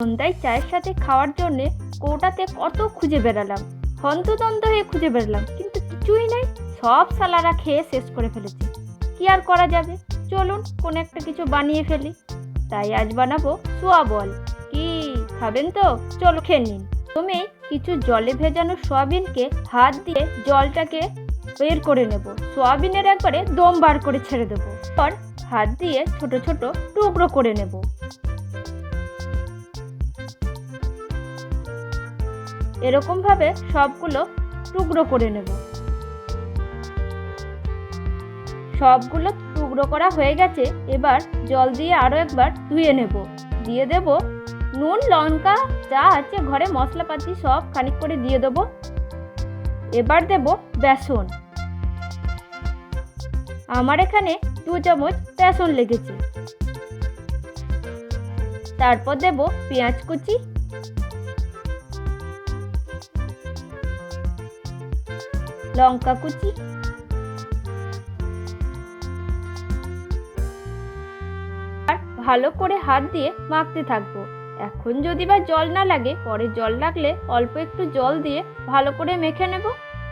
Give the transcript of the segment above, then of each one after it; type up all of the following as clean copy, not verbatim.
সন্ধ্যায় চায়ের সাথে খাওয়ার জন্যে কৌটাতে কত খুঁজে বেড়ালাম, হন্তদন্ত হয়ে খুঁজে বেড়ালাম, কিন্তু কিছুই নাই। সব শালারা খেয়ে শেষ করে ফেলেছে। কি আর করা যাবে, চলুন কোনো একটা কিছু বানিয়ে ফেলি। তাই আজ বানাবো সোয়া বল। কি খাবেন তো? চলো খেয়ে নিন। তুমি কিছু জলে ভেজানো সয়াবিনকে হাত দিয়ে জলটাকে বের করে নেব। সয়াবিনের একবারে দম বার করে ছেড়ে দেবো। পর হাত দিয়ে ছোট ছোট টুকরো করে নেব। এরকম ভাবে সবগুলো টুকরো করে নেব। সবগুলো টুকরো করা হয়ে গেছে। এবার জল দিয়ে আরো একবার ধুয়ে নেব। দিয়ে দেব নুন, লঙ্কা, যা আছে ঘরে মশলাপাতি সব খানিক করে দিয়ে দেব। এবার দেব বেসন। আমার এখানে 2 চামচ বেসন লেগেছে। তারপর দেব পেঁয়াজ কুচি, লঙ্কা কুচি, আর ভালো করে হাত দিয়ে মাখতে থাকবো। এখন যদি বা জল না লাগে, পরে জল লাগলে অল্প একটু জল দিয়ে ভালো করে মেখে নেব।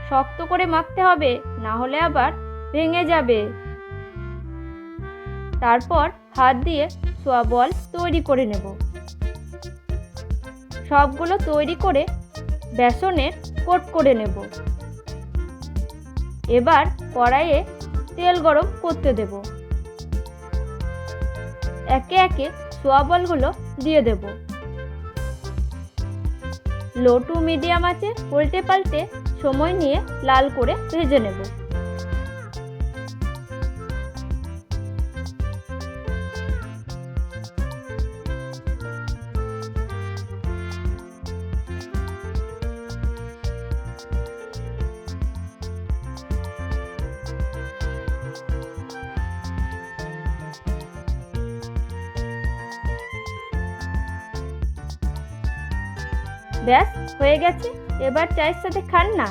শক্ত করে মাখতে হবে, না হলে আবার ভেঙে যাবে। তারপর হাত দিয়ে সোয়া বল তৈরি করে নেব। সবগুলো তৈরি করে বেসনের কোট করে নেব। এবার কড়াইয়ে তেল গরম করতে দেব। একে একে সোয়া বলগুলো দিয়ে দেব। লো টু মিডিয়াম আঁচে উল্টে পাল্টে সময় নিয়ে লাল করে ভেজে নেব। ব্যাস হয়ে গেছে। এবার চায়ের সাথে খান না,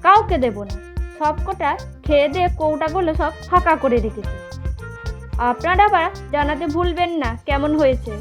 কাউকে দেব না। সবকটা খেয়ে দিয়ে কৌটাগুলো সব ফাঁকা করে রেখেছি। আপনারা আবার জানাতে ভুলবেন না কেমন হয়েছে।